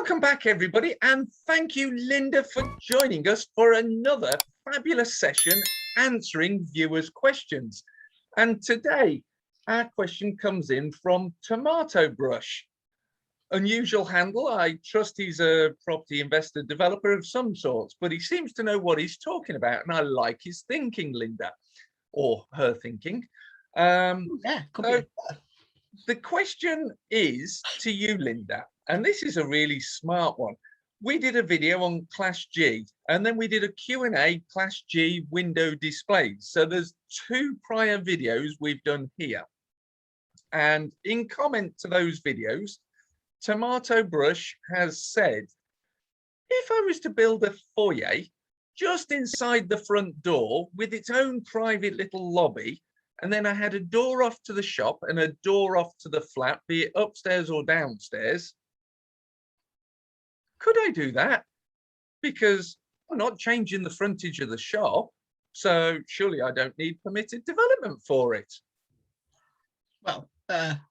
Welcome back, everybody, and thank you, Linda, for joining us for another fabulous session answering viewers' questions. And today, our question comes in from Tomato Brush. Unusual handle. I trust he's a property investor developer of some sorts, but he seems to know what he's talking about, and I like his thinking, Linda, or her thinking. Yeah, could be. The question is to you, Linda, and this is a really smart one. We did a video on Class G, and then we did a Q&A Class G window displays. So there's two prior videos we've done here. And in comment to those videos, Tomato Brush has said, if I was to build a foyer just inside the front door with its own private little lobby, and then I had a door off to the shop and a door off to the flat, be it upstairs or downstairs, could I do that? Because I'm not changing the frontage of the shop, so surely I don't need permitted development for it. Well,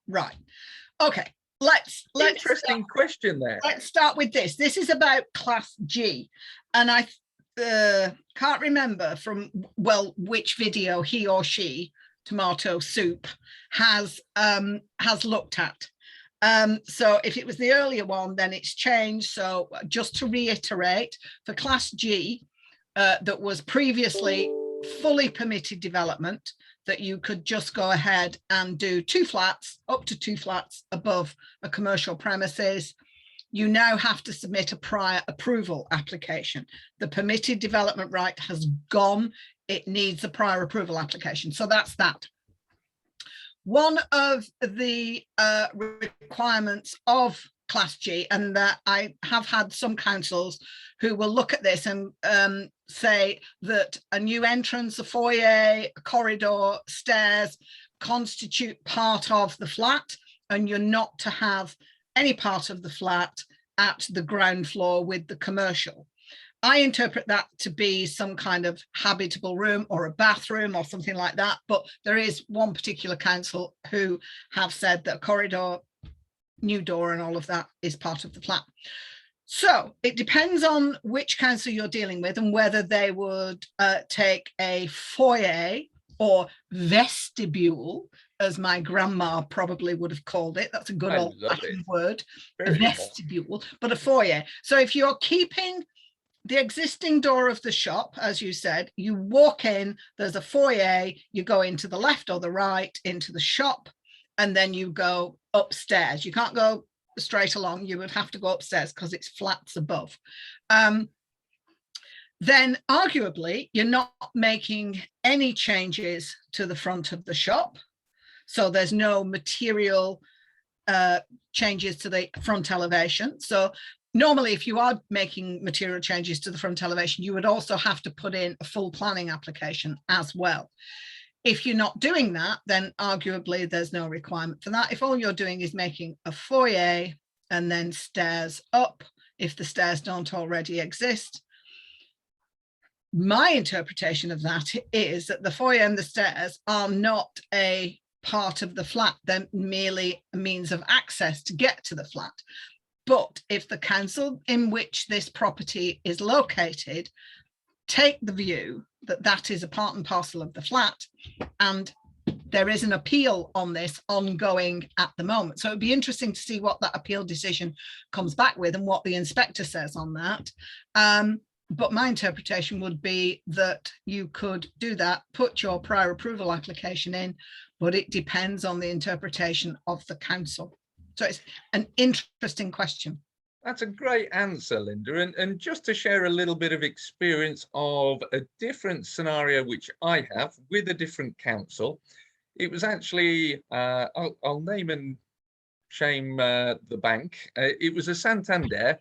right. Okay, let's Interesting question there. Let's start with this. This is about Class G, and I can't remember from which video he or she, Tomato Soup, has looked at. So if it was the earlier one, then it's changed. So just to reiterate, for Class G, that was previously fully permitted development, that you could just go ahead and do up to two flats above a commercial premises. You now have to submit a prior approval application. The permitted development right has gone. It needs a prior approval application. So that's that. One of the requirements of Class G, and that I have had some councils who will look at this and say that a new entrance, a foyer, a corridor, stairs constitute part of the flat, and you're not to have any part of the flat at the ground floor with the commercial. I interpret that to be some kind of habitable room or a bathroom or something like that. But there is one particular council who have said that a corridor, new door and all of that is part of the flat. So it depends on which council you're dealing with and whether they would take a foyer or vestibule, as my grandma probably would have called it. That's a good old Latin word, a vestibule, but a foyer. So if you're keeping the existing door of the shop, as you said, you walk in, there's a foyer, you go into the left or the right into the shop, and then you go upstairs. You can't go straight along, you would have to go upstairs because it's flats above. Then arguably, you're not making any changes to the front of the shop. So there's no material changes to the front elevation. So normally, if you are making material changes to the front elevation, you would also have to put in a full planning application as well. If you're not doing that, then arguably there's no requirement for that. If all you're doing is making a foyer and then stairs up, if the stairs don't already exist, my interpretation of that is that the foyer and the stairs are not a part of the flat. They're merely a means of access to get to the flat. But if the council in which this property is located take the view that that is a part and parcel of the flat, and there is an appeal on this ongoing at the moment. So it'd be interesting to see what that appeal decision comes back with and what the inspector says on that. But my interpretation would be that you could do that, put your prior approval application in, but it depends on the interpretation of the council. So it's an interesting question. That's a great answer, Linda. And just to share a little bit of experience of a different scenario which I have with a different council, it was actually, I'll name and shame the bank. It was a Santander.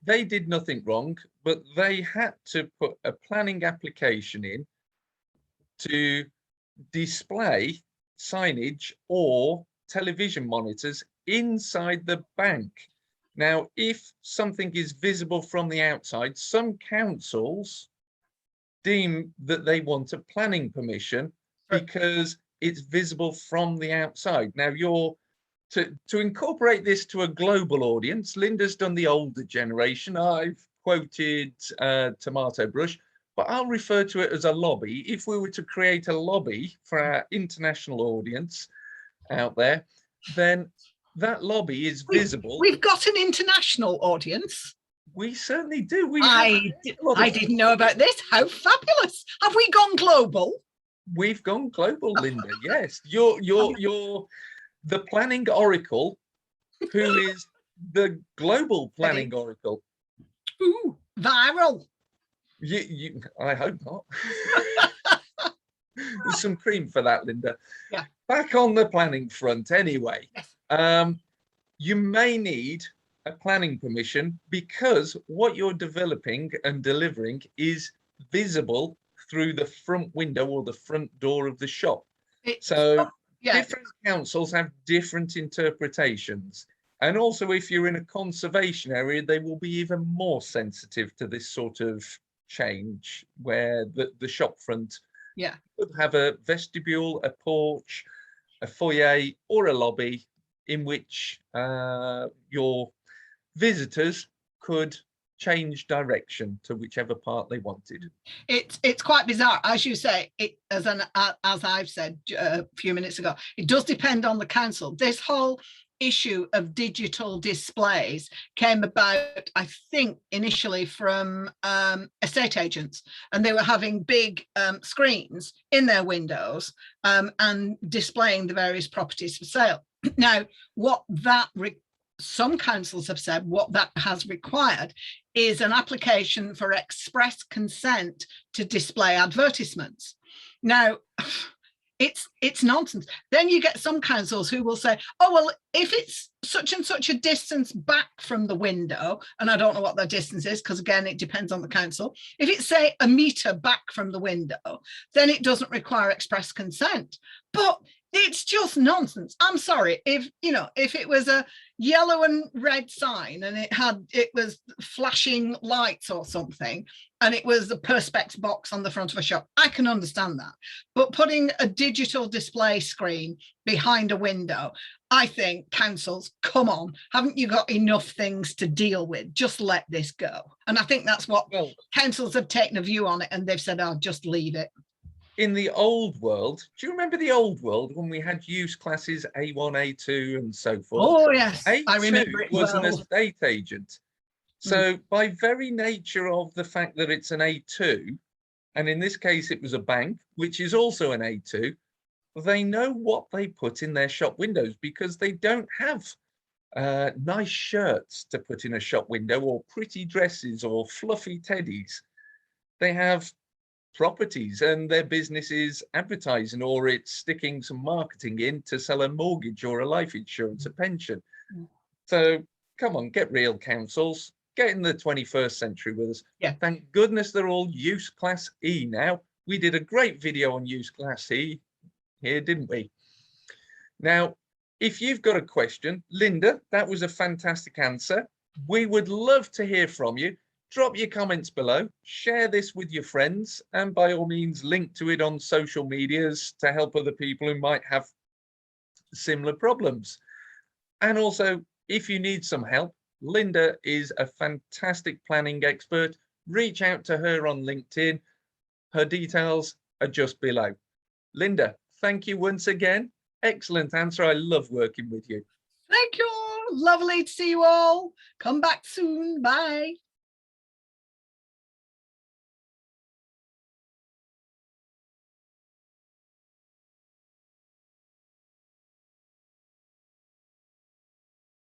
They did nothing wrong, but they had to put a planning application in to display signage or television monitors inside the bank. Now, if something is visible from the outside, some councils deem that they want a planning permission because it's visible from the outside. Now, your to incorporate this to a global audience, Linda's done the older generation. I've quoted tomato brush, but I'll refer to it as a lobby. If we were to create a lobby for our international audience out there, then that lobby is visible. We've got an international audience. We certainly do. I didn't know about this. How fabulous. Have we gone global? We've gone global, Linda. Yes. You're the planning oracle, who is the global planning oracle. Ooh, viral. I hope not. There's some cream for that, Linda. Yeah. Back on the planning front anyway. Yes. You may need a planning permission because what you're developing and delivering is visible through the front window or the front door of the shop. Different councils have different interpretations. And also, if you're in a conservation area, they will be even more sensitive to this sort of change, where the shop front could have a vestibule, a porch, a foyer, or a lobby in which your visitors could change direction to whichever part they wanted. It's quite bizarre, as you say. As I've said a few minutes ago, it does depend on the council. This whole issue of digital displays came about, I think, initially from estate agents, and they were having big screens in their windows and displaying the various properties for sale. Now, some councils have said what that has required is an application for express consent to display advertisements. Now, it's nonsense. Then you get some councils who will say, oh, well, if it's such and such a distance back from the window, and I don't know what that distance is, because again, it depends on the council. If it's, say, a meter back from the window, then it doesn't require express consent. But it's just nonsense. I'm sorry. If it was a yellow and red sign and it was flashing lights or something, and it was a perspex box on the front of a shop, I can understand that. But putting a digital display screen behind a window, I think councils, come on, haven't you got enough things to deal with? Just let this go. And I think that's what councils have taken a view on it, and they've said, oh, just leave it. In the old world, do you remember the old world when we had use classes A1, A2 and so forth? Oh, yes, A2 I remember it was well. an estate agent. So by very nature of the fact that it's an A2, and in this case it was a bank, which is also an A2, they know what they put in their shop windows, because they don't have nice shirts to put in a shop window, or pretty dresses, or fluffy teddies. They have properties, and their business is advertising, or it's sticking some marketing in to sell a mortgage or a life insurance, a pension. So come on, get real, councils. Get in the 21st century with us. Thank goodness they're all use class E now. We did a great video on use class E here, didn't we? Now, if you've got a question, Linda, that was a fantastic answer. We would love to hear from you. Drop your comments below, share this with your friends, and by all means link to it on social medias to help other people who might have similar problems. And also, if you need some help, Linda is a fantastic planning expert. Reach out to her on LinkedIn. Her details are just below. Linda, thank you once again. Excellent answer. I love working with you. Thank you. Lovely to see you all. Come back soon. Bye.